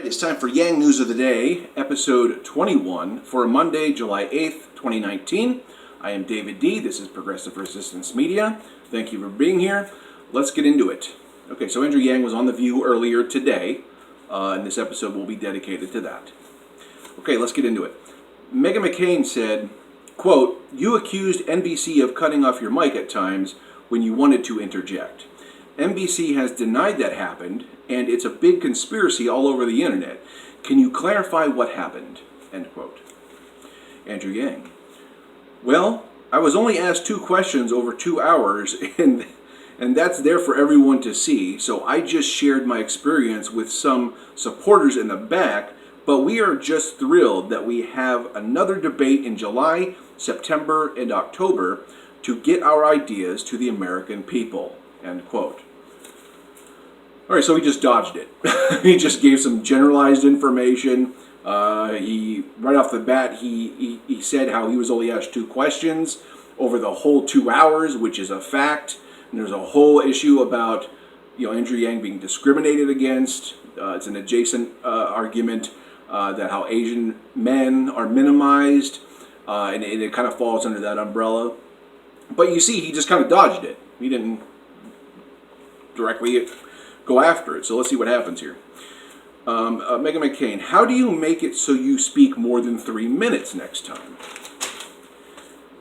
It's time for Yang News of the Day, episode 21 for Monday, July 8th, 2019. I am David D. This is Progressive Resistance Media. Thank you for being here. Let's get into it. Okay, so Andrew Yang was on The View earlier today, and this episode will be dedicated to that. Okay, let's get into it. Meghan McCain said, quote, "You accused NBC of cutting off your mic at times when you wanted to interject. NBC has denied that happened, and it's a big conspiracy all over the internet. Can you clarify what happened?" End quote. Andrew Yang. Well, I was only asked 2 questions over 2 hours, and that's there for everyone to see, so I just shared my experience with some supporters in the back, but we are just thrilled that we have another debate in July, September, and October to get our ideas to the American people. End quote. All right, so he just dodged it. He just gave some generalized information. He right off the bat, he said how he was only asked 2 questions over the whole 2 hours, which is a fact. And there's a whole issue about Andrew Yang being discriminated against. It's an adjacent argument that how Asian men are minimized, and it kind of falls under that umbrella. But you see, he just kind of dodged it. He didn't directly go after it. So let's see what happens here. Meghan McCain, how do you make it so you speak more than 3 minutes next time?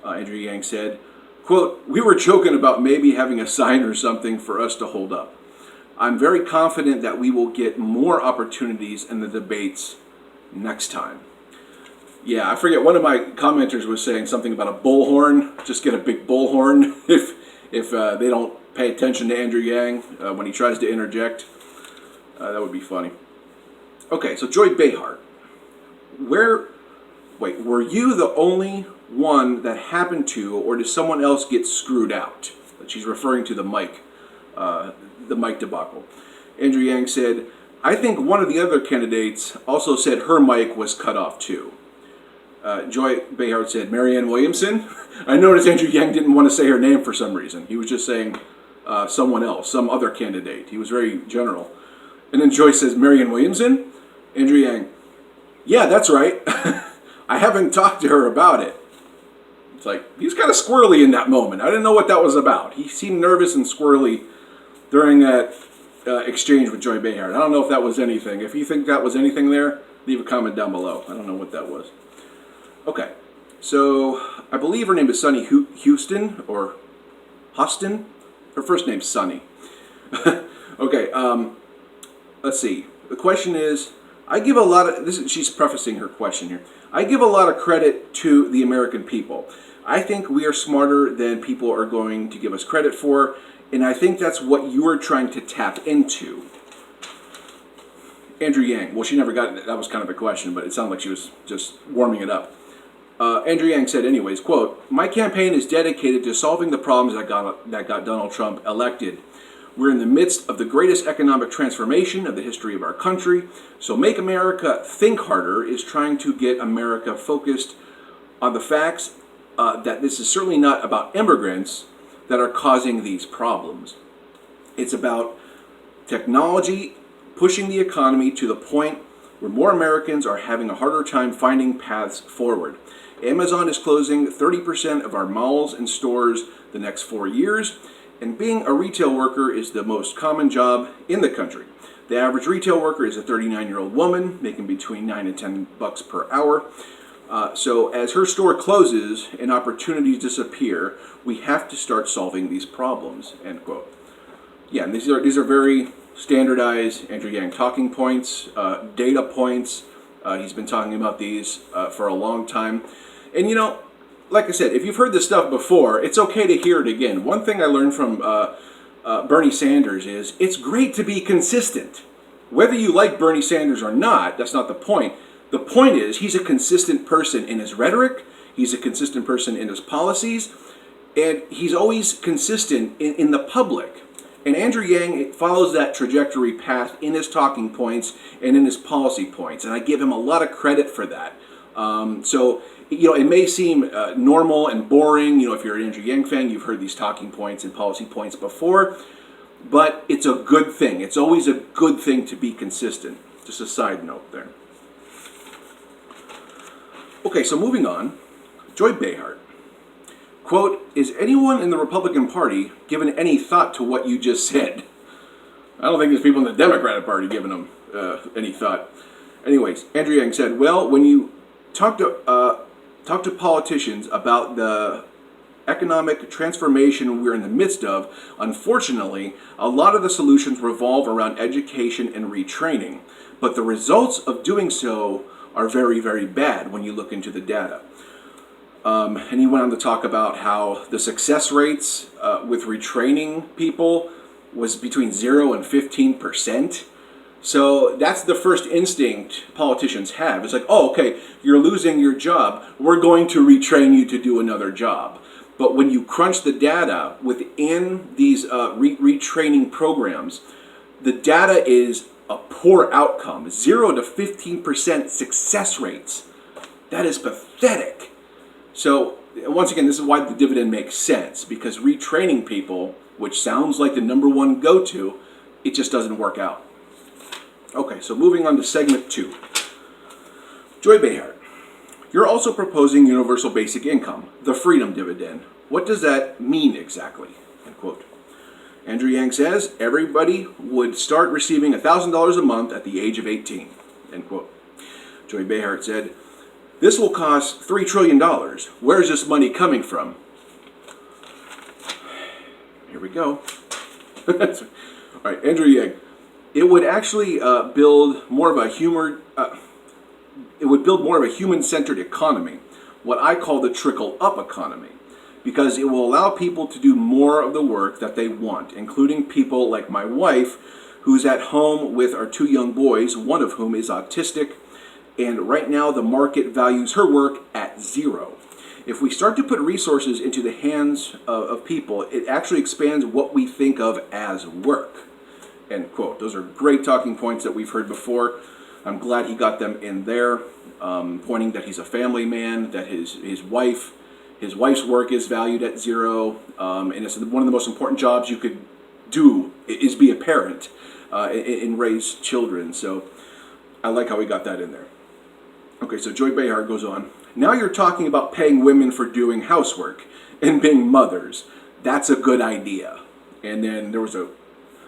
Andrew Yang said, quote, "We were joking about maybe having a sign or something for us to hold up. I'm very confident that we will get more opportunities in the debates next time." Yeah, I forget, one of my commenters was saying something about a bullhorn. Just get a big bullhorn if they don't pay attention to Andrew Yang when he tries to interject. That would be funny. Okay, so Joy Behar. Were you the only one that happened to, or did someone else get screwed out? She's referring to the mic debacle. Andrew Yang said, "I think one of the other candidates also said her mic was cut off too." Joy Behar said, "Marianne Williamson?" I noticed Andrew Yang didn't want to say her name for some reason. He was just saying someone else, some other candidate. He was very general. And then Joy says, "Marianne Williamson?" Andrew Yang, "Yeah, that's right. I haven't talked to her about it." It's like, he was kind of squirrely in that moment. I didn't know what that was about. He seemed nervous and squirrely during that exchange with Joy Behar. I don't know if that was anything. If you think that was anything there, leave a comment down below. I don't know what that was. Okay, so I believe her name is Sunny Houston, or Hostin. Her first name's Sunny. Okay, let's see. The question is, she's prefacing her question here. "I give a lot of credit to the American people. I think we are smarter than people are going to give us credit for, and I think that's what you are trying to tap into." Andrew Yang, well, she never got it. That was kind of the question, but it sounded like she was just warming it up. Andrew Yang said anyways, quote, "My campaign is dedicated to solving the problems that got Donald Trump elected. We're in the midst of the greatest economic transformation of the history of our country, so Make America Think Harder is trying to get America focused on the facts that this is certainly not about immigrants that are causing these problems. It's about technology pushing the economy to the point where more Americans are having a harder time finding paths forward. Amazon is closing 30% of our malls and stores the next 4 years, and being a retail worker is the most common job in the country. The average retail worker is a 39-year-old woman making between $9 and $10 per hour. So as her store closes and opportunities disappear, we have to start solving these problems." End quote. Yeah, and these are very standardized Andrew Yang talking points, data points. He's been talking about these for a long time. And like I said, if you've heard this stuff before, it's okay to hear it again. One thing I learned from Bernie Sanders is it's great to be consistent. Whether you like Bernie Sanders or not, that's not the point. The point is he's a consistent person in his rhetoric, he's a consistent person in his policies, and he's always consistent in the public. And Andrew Yang follows that trajectory path in his talking points and in his policy points, and I give him a lot of credit for that. So it may seem normal and boring. If you're an Andrew Yang fan, you've heard these talking points and policy points before, but it's a good thing. It's always a good thing to be consistent. Just a side note there. Okay, so moving on. Joy Behar. Quote, is anyone in the Republican Party given any thought to what you just said? I don't think there's people in the Democratic Party giving them any thought. Anyways, Andrew Yang said, well, when you talk to politicians about the economic transformation we're in the midst of, unfortunately, a lot of the solutions revolve around education and retraining. But the results of doing so are very, very bad when you look into the data. And he went on to talk about how the success rates with retraining people was between 0 and 15%. So that's the first instinct politicians have. It's like, oh, okay, you're losing your job. We're going to retrain you to do another job. But when you crunch the data within these retraining programs, the data is a poor outcome. 0 to 15% success rates. That is pathetic. So, once again, this is why the dividend makes sense, because retraining people, which sounds like the number one go-to, it just doesn't work out. Okay, so moving on to segment 2. Joy Behar, you're also proposing universal basic income, the freedom dividend. What does that mean exactly? End quote. Andrew Yang says everybody would start receiving $1,000 a month at the age of 18. End quote. Joy Behar said, this will cost $3 trillion. Where is this money coming from? Here we go. All right, Andrew Yang. It would actually build more of a human-centered economy, what I call the trickle-up economy, because it will allow people to do more of the work that they want, including people like my wife, who's at home with our 2 young boys, one of whom is autistic, and right now the market values her work at 0. If we start to put resources into the hands of people, it actually expands what we think of as work. End quote. Those are great talking points that we've heard before. I'm glad he got them in there, pointing that he's a family man, that his wife's work is valued at 0, and it's one of the most important jobs you could do is be a parent and raise children. So I like how he got that in there. Okay, so Joy Behar goes on. Now you're talking about paying women for doing housework and being mothers. That's a good idea. And then there was a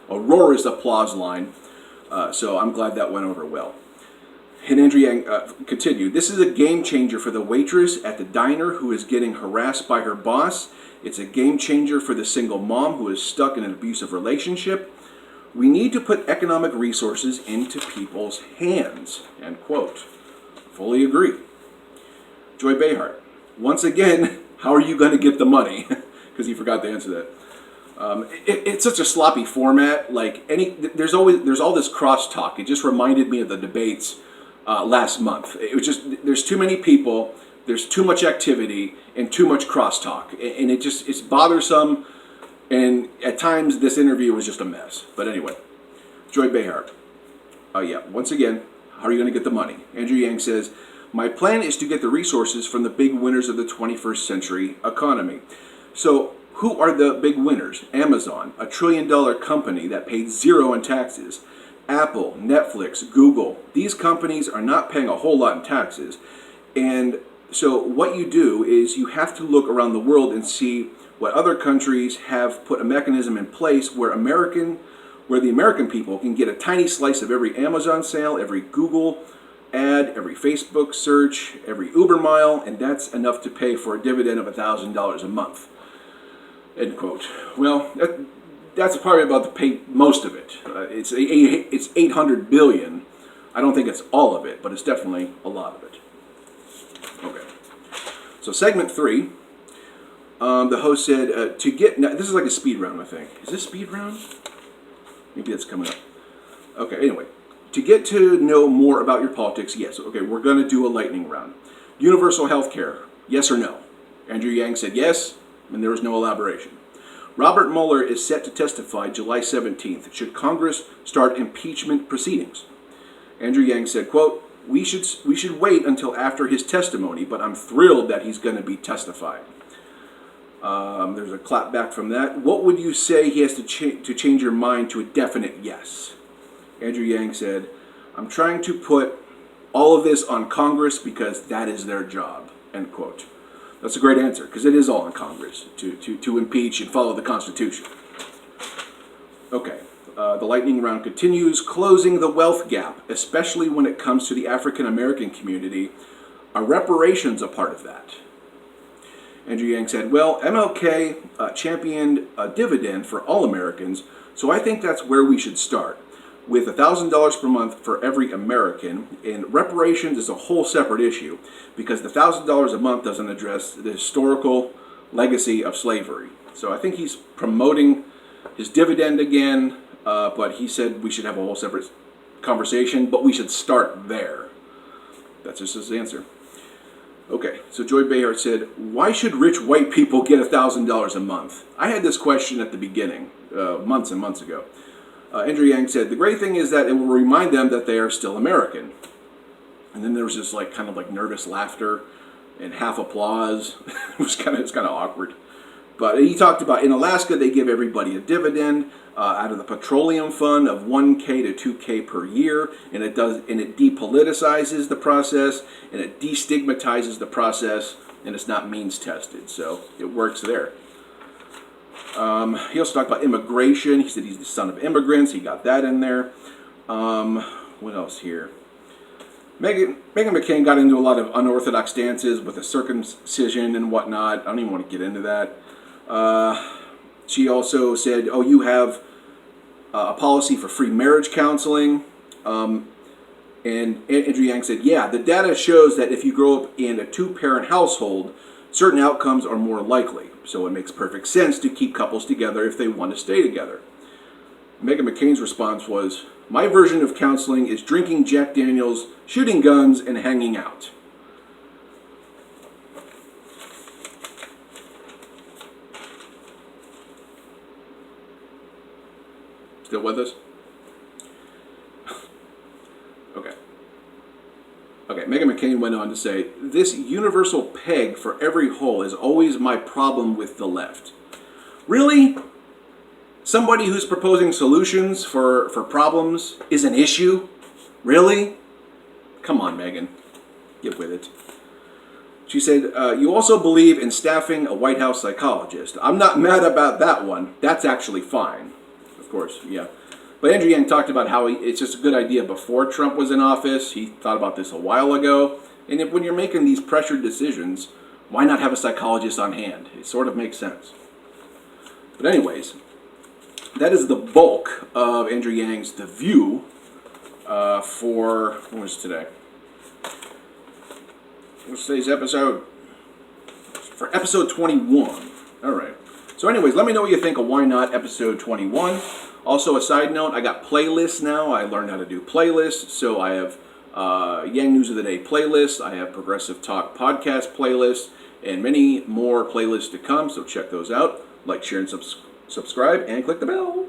roarous applause line, so I'm glad that went over well. And Andrew Yang continued, this is a game changer for the waitress at the diner who is getting harassed by her boss. It's a game changer for the single mom who is stuck in an abusive relationship. We need to put economic resources into people's hands. End quote. Fully agree. Joy Behar, once again, how are you going to get the money? Because he forgot to answer that. It's such a sloppy format. Like there's all this crosstalk. It just reminded me of the debates last month. It was just there's too many people, there's too much activity, and too much crosstalk, and it's bothersome. And at times, this interview was just a mess. But anyway, Joy Behar. Once again, how are you going to get the money? Andrew Yang says, my plan is to get the resources from the big winners of the 21st century economy. So who are the big winners? Amazon, $1 trillion company that paid 0 in taxes. Apple, Netflix, Google. These companies are not paying a whole lot in taxes. And so what you do is you have to look around the world and see what other countries have put a mechanism in place where the American people can get a tiny slice of every Amazon sale, every Google ad, every Facebook search, every Uber mile, and that's enough to pay for a dividend of $1,000 a month. End quote. Well, that's probably about to pay most of it. It's 800 billion. I don't think it's all of it, but it's definitely a lot of it. Okay. So segment 3, the host said now, this is like a speed round, I think. Is this speed round? Maybe that's coming up. Okay. Anyway, to get to know more about your politics, yes. Okay, we're going to do a lightning round. Universal health care, yes or no? Andrew Yang said yes, and there was no elaboration. Robert Mueller is set to testify July 17th. Should Congress start impeachment proceedings? Andrew Yang said, quote, we should wait until after his testimony, but I'm thrilled that he's going to be testifying. There's a clap back from that. What would you say he has to change your mind to a definite yes? Andrew Yang said, I'm trying to put all of this on Congress because that is their job, end quote. That's a great answer, because it is all on Congress to impeach and follow the Constitution. Okay, the lightning round continues. Closing the wealth gap, especially when it comes to the African American community. Are reparations a part of that? Andrew Yang said, well, MLK championed a dividend for all Americans, so I think that's where we should start, with $1,000 per month for every American. And reparations is a whole separate issue, because the $1,000 a month doesn't address the historical legacy of slavery. So I think he's promoting his dividend again, but he said we should have a whole separate conversation, but we should start there. That's just his answer. Okay, so Joy Behar said, why should rich white people get $1,000 a month? I had this question at the beginning, months and months ago. Andrew Yang said, the great thing is that it will remind them that they are still American. And then there was this kind of nervous laughter and half applause. It's kind of awkward. But he talked about in Alaska they give everybody a dividend out of the petroleum fund of $1K to $2K per year, and it depoliticizes the process, and it destigmatizes the process, and it's not means tested. So it works there. He also talked about immigration. He said he's the son of immigrants. He got that in there. What else here? Meghan McCain got into a lot of unorthodox stances with the circumcision and whatnot. I don't even want to get into that. She also said, oh, you have a policy for free marriage counseling. And Andrew Yang said, yeah, the data shows that if you grow up in a two-parent household, certain outcomes are more likely. So it makes perfect sense to keep couples together if they want to stay together. Meghan McCain's response was, my version of counseling is drinking Jack Daniels, shooting guns, and hanging out. Still with us? Okay, Meghan McCain went on to say, this universal peg for every hole is always my problem with the left. Really? Somebody who's proposing solutions for problems is an issue? Really? Come on, Meghan. Get with it. She said, you also believe in staffing a White House psychologist. I'm not mad about that one. That's actually fine. Of course, yeah. But Andrew Yang talked about how it's just a good idea before Trump was in office. He thought about this a while ago. And when you're making these pressured decisions, why not have a psychologist on hand? It sort of makes sense. But anyways, that is the bulk of Andrew Yang's The View for, what was today? What's today's episode? For episode 21. All right. So anyways, let me know what you think of Why Not episode 21. Also, a side note, I got playlists now. I learned how to do playlists. So I have Yang News of the Day playlist. I have Progressive Talk podcast playlists, and many more playlists to come. So check those out. Like, share, and subscribe, and click the bell.